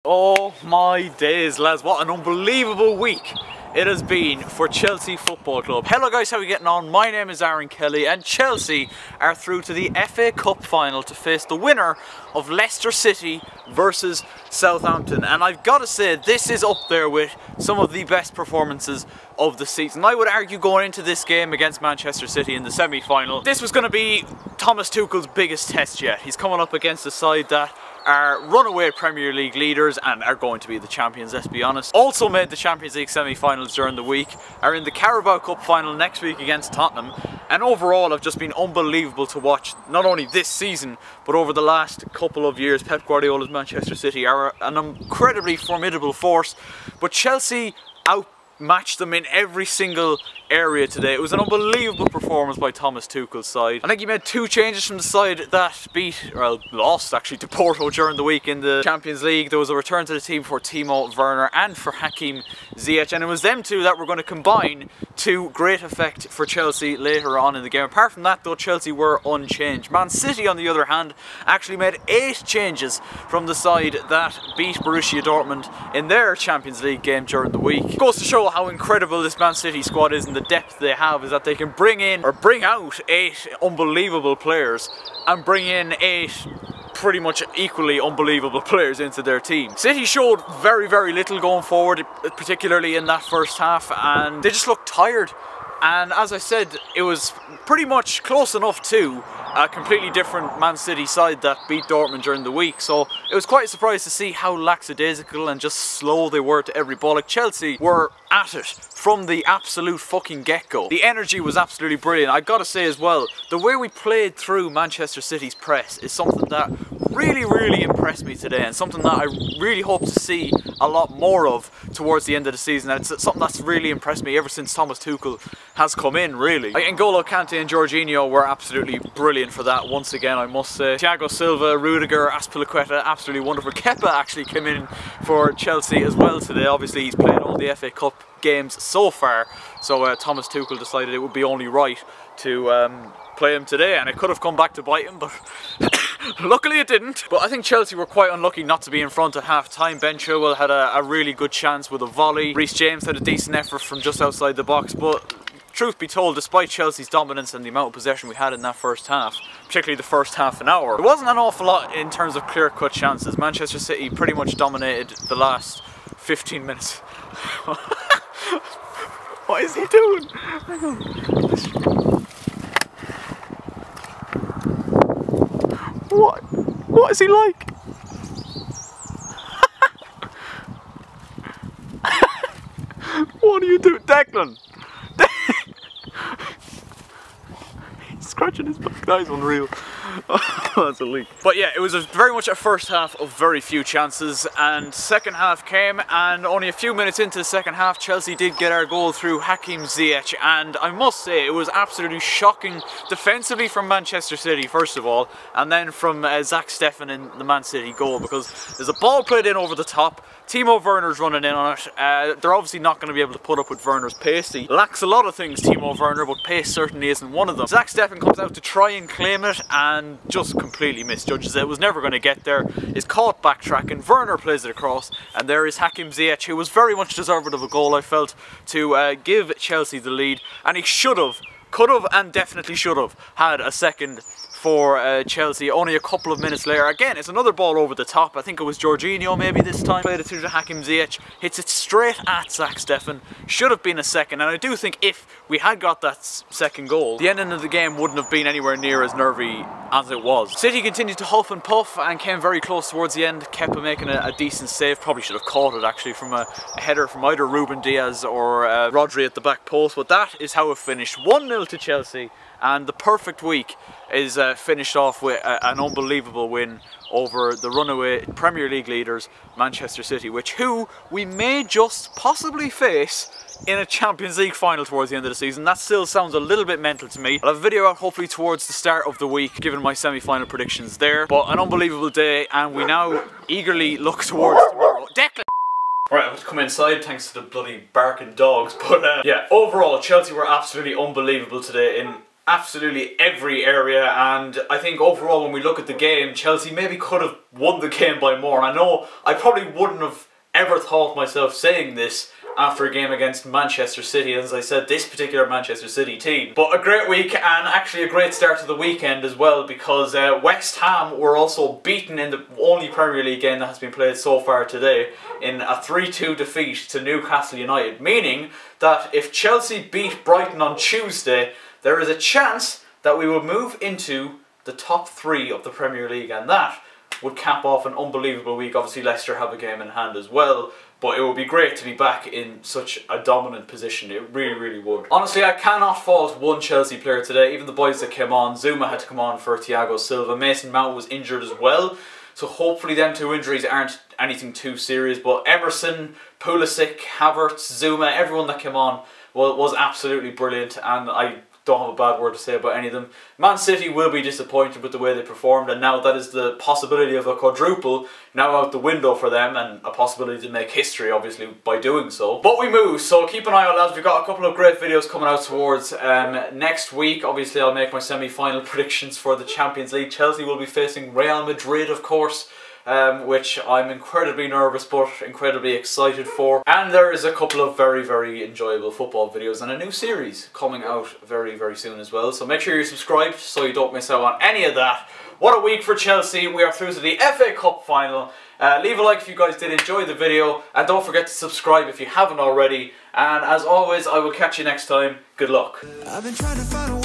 Oh my days, lads, what an unbelievable week it has been for Chelsea Football Club. Hello guys, how are we getting on? My name is Aaron Kelly and Chelsea are through to the FA Cup final to face the winner of Leicester City versus Southampton. And I've got to say, this is up there with some of the best performances of the season. I would argue going into this game against Manchester City in the semi-final, this was going to be Thomas Tuchel's biggest test yet. He's coming up against a side that are runaway Premier League leaders and are going to be the champions, let's be honest. Also made the Champions League semi-finals during the week, are in the Carabao Cup final next week against Tottenham, and overall have just been unbelievable to watch, not only this season, but over the last couple of years. Pep Guardiola's Manchester City are an incredibly formidable force, but Chelsea outmatched them in every single area today. It was an unbelievable performance by Thomas Tuchel's side. I think he made two changes from the side that lost actually to Porto during the week in the Champions League. There was a return to the team for Timo Werner and for Hakim Ziyech, and it was them two that were going to combine to great effect for Chelsea later on in the game. Apart from that though, Chelsea were unchanged. Man City on the other hand actually made 8 changes from the side that beat Borussia Dortmund in their Champions League game during the week. It goes to show how incredible this Man City squad is, and the depth they have is that they can bring out 8 unbelievable players and bring in 8 pretty much equally unbelievable players into their team. City showed very little going forward, particularly in that first half, and they just looked tired. And as I said, it was pretty much close enough to a completely different Man City side that beat Dortmund during the week. So it was quite a surprise to see how lackadaisical and just slow they were to every ball. Like, Chelsea were at it from the absolute fucking get-go. The energy was absolutely brilliant. I gotta say as well, the way we played through Manchester City's press is something that really impressed me today, and something that I really hope to see a lot more of towards the end of the season. And it's something that's really impressed me ever since Thomas Tuchel has come in, really. Like, N'Golo Kante and Jorginho were absolutely brilliant for that once again, I must say. Thiago Silva, Rudiger, Azpilicueta, absolutely wonderful. Kepa actually came in for Chelsea as well today. Obviously he's played all the FA Cup games so far, so Thomas Tuchel decided it would be only right to play him today, and it could have come back to bite him, but luckily it didn't. But I think Chelsea were quite unlucky not to be in front at half time. Ben Chilwell had a really good chance with a volley. Reece James had a decent effort from just outside the box, but truth be told, despite Chelsea's dominance and the amount of possession we had in that first half, particularly the first half an hour, there wasn't an awful lot in terms of clear-cut chances. Manchester City pretty much dominated the last 15 minutes. What is he doing? Hang on. What is he like? What are you doing, Declan? He's scratching his back. That is unreal. That's a leak. But yeah, it was very much a first half of very few chances, and second half came, and only a few minutes into the second half Chelsea did get our goal through Hakim Ziyech, and I must say it was absolutely shocking defensively from Manchester City first of all, and then from Zach Steffen in the Man City goal, because there's a ball played in over the top. Timo Werner's running in on it. They're obviously not going to be able to put up with Werner's pace. He lacks a lot of things, Timo Werner, but pace certainly isn't one of them. Zach Steffen comes out to try and claim it and just completely misjudges it. It was never going to get there. Is caught backtracking. Werner plays it across, and there is Hakim Ziyech, who was very much deserving of a goal, I felt, to give Chelsea the lead, and he should have, could have, and definitely should have had a second for Chelsea only a couple of minutes later. Again, it's another ball over the top. I think it was Jorginho maybe this time. Played it through to Hakim Ziyech, hits it straight at Zach Steffen. Should have been a second, and I do think if we had got that second goal, the ending of the game wouldn't have been anywhere near as nervy as it was. City continued to huff and puff and came very close towards the end. Kepa making a decent save. Probably should have caught it actually from a header from either Ruben Diaz or Rodri at the back post, but that is how it finished. 1-0 to Chelsea, and the perfect week is finished off with an unbelievable win over the runaway Premier League leaders Manchester City, who we may just possibly face in a Champions League final towards the end of the season. That still sounds a little bit mental to me. I'll have a video out hopefully towards the start of the week giving my semi-final predictions there. But an unbelievable day, and we now eagerly look towards tomorrow. Declan! Alright, I have to come inside thanks to the bloody barking dogs, but yeah, overall Chelsea were absolutely unbelievable today in absolutely every area, and I think overall when we look at the game, Chelsea maybe could have won the game by more. And I know I probably wouldn't have ever thought myself saying this after a game against Manchester City, as I said, this particular Manchester City team. But a great week, and actually a great start to the weekend as well, because West Ham were also beaten in the only Premier League game that has been played so far today in a 3-2 defeat to Newcastle United, meaning that if Chelsea beat Brighton on Tuesday, there is a chance that we will move into the top 3 of the Premier League, and that would cap off an unbelievable week. Obviously Leicester have a game in hand as well, but it would be great to be back in such a dominant position. It really, really would. Honestly, I cannot fault one Chelsea player today. Even the boys that came on, Zuma had to come on for Thiago Silva. Mason Mount was injured as well, so hopefully them 2 injuries aren't anything too serious. But Emerson, Pulisic, Havertz, Zuma, everyone that came on was absolutely brilliant, and I don't have a bad word to say about any of them. Man City will be disappointed with the way they performed, and now that is the possibility of a quadruple now out the window for them, and a possibility to make history obviously by doing so. But we move, so keep an eye out, lads. We've got a couple of great videos coming out towards next week. Obviously I'll make my semi-final predictions for the Champions League. Chelsea will be facing Real Madrid, of course, which I'm incredibly nervous but incredibly excited for. And there is a couple of very, very enjoyable football videos and a new series coming out very, very soon as well. So make sure you're subscribed so you don't miss out on any of that. What a week for Chelsea. We are through to the FA Cup final. Leave a like if you guys did enjoy the video, and don't forget to subscribe if you haven't already. And as always, I will catch you next time. Good luck. I've been trying to find a